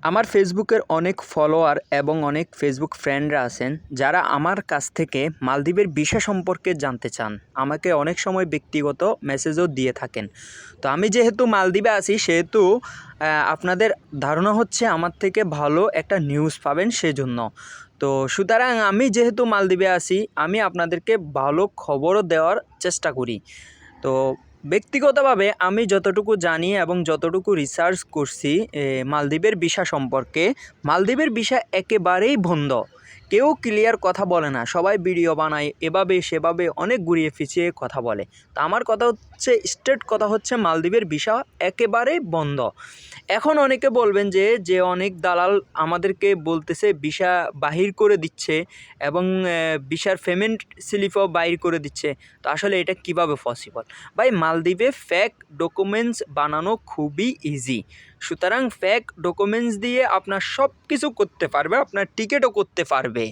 আমার ফেসবুকের অনেক ফলোয়ার এবং অনেক ফেসবুক ফ্রেন্ডরা আছেন যারা আমার কাছ থেকে মালদ্বীপের ভিসা সম্পর্কে জানতে চান। আমাকে অনেক সময় ব্যক্তিগত মেসেজও দিয়ে থাকেন। তো আমি যেহেতু মালদ্বীপে আছি সেহেতু আপনাদের ধারণা হচ্ছে আমার থেকে ভালো একটা নিউজ পাবেন সেজন্য। তো সুতরাং আমি যেহেতু মালদ্বীপে আছি আমি আপনাদেরকে ভালো খবরও দেওয়ার চেষ্টা করি। তো ব্যক্তিগতভাবে আমি যতটুকু জানি এবং যতটুকু রিসার্চ করছি মালদ্বীপের ভিসা সম্পর্কে, মালদ্বীপের ভিসা একেবারেই বন্ধ। কেউ ক্লিয়ার কথা বলে না, সবাই ভিডিও বানায় এভাবে সেভাবে অনেক ঘুরিয়ে ফিরিয়ে কথা বলে। তো আমার কথা হচ্ছে, স্ট্রেট কথা হচ্ছে, মালদ্বীপের ভিসা একেবারেই বন্ধ। এখন অনেকে বলবেন যে অনেক দালাল আমাদেরকে বলতেছে ভিসা বাহির করে দিচ্ছে এবং ভিসার পেমেন্ট স্লিপও বাহির করে দিচ্ছে। তো আসলে এটা কিভাবে পসিবল? ভাই, মালদ্বীপে ফেক ডকুমেন্টস বানানো খুবই ইজি। সুতরাং ফেক ডকুমেন্টস দিয়ে আপনার সব কিছু করতে পারবে, আপনার টিকিটও করতে পারবে,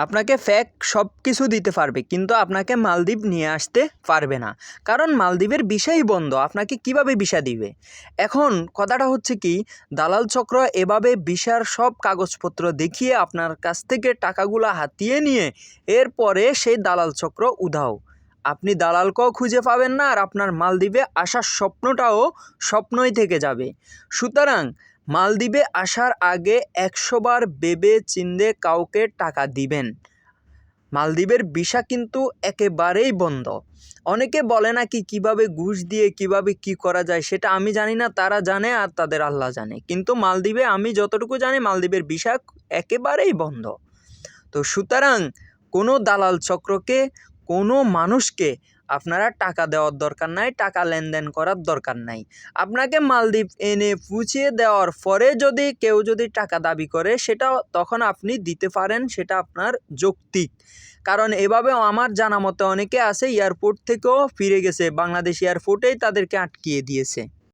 আপনাকে ফেক সব কিছু দিতে পারবে, কিন্তু আপনাকে মালদ্বীপ নিয়ে আসতে পারবে না। কারণ মালদ্বীপের ভিসাই বন্ধ, আপনাকে কিভাবে ভিসা দিবে? এখন কথাটা হচ্ছে কি, দালাল চক্র এভাবে ভিসার সব কাগজপত্র দেখিয়ে আপনার কাছ থেকে টাকাগুলো হাতিয়ে নিয়ে এরপরে সেই দালাল চক্র উধাও। আপনি দালালকেও খুঁজে পাবেন না, আর আপনার মালদ্বীপে আসার স্বপ্নটাও স্বপ্নই থেকে যাবে। সুতরাং মালদ্বীপে আসার আগে 100 বার ভেবে চিন্তে কাউকে টাকা দিবেন। মালদ্বীপের ভিসা কিন্তু একেবারেই বন্ধ। অনেকে বলে নাকি কিভাবে ঘুষ দিয়ে কিভাবে কি করা যায়, সেটা আমি জানি না, তারা জানে আর তাদের আল্লাহ জানে। কিন্তু মালদ্বীপে আমি যতটুকু জানি মালদ্বীপের ভিসা একেবারেই বন্ধ। তো সুতরাং কোনো দালাল চক্রকে, কোনো মানুষকে আপনারা টাকা দেওয়ার দরকার নাই, টাকা লেনদেন করার দরকার নাই। আপনাকে মালদ্বীপ এনে পৌঁছিয়ে দেওয়ার পরে যদি কেউ টাকা দাবি করে, সেটা তখন আপনি দিতে পারেন, সেটা আপনার যৌক্তিক। কারণ এভাবে আমার জানা মতে অনেকে আছে এয়ারপোর্ট থেকেও ফিরে গেছে, বাংলাদেশ এয়ারপোর্টেই তাদেরকে আটকিয়ে দিয়েছে।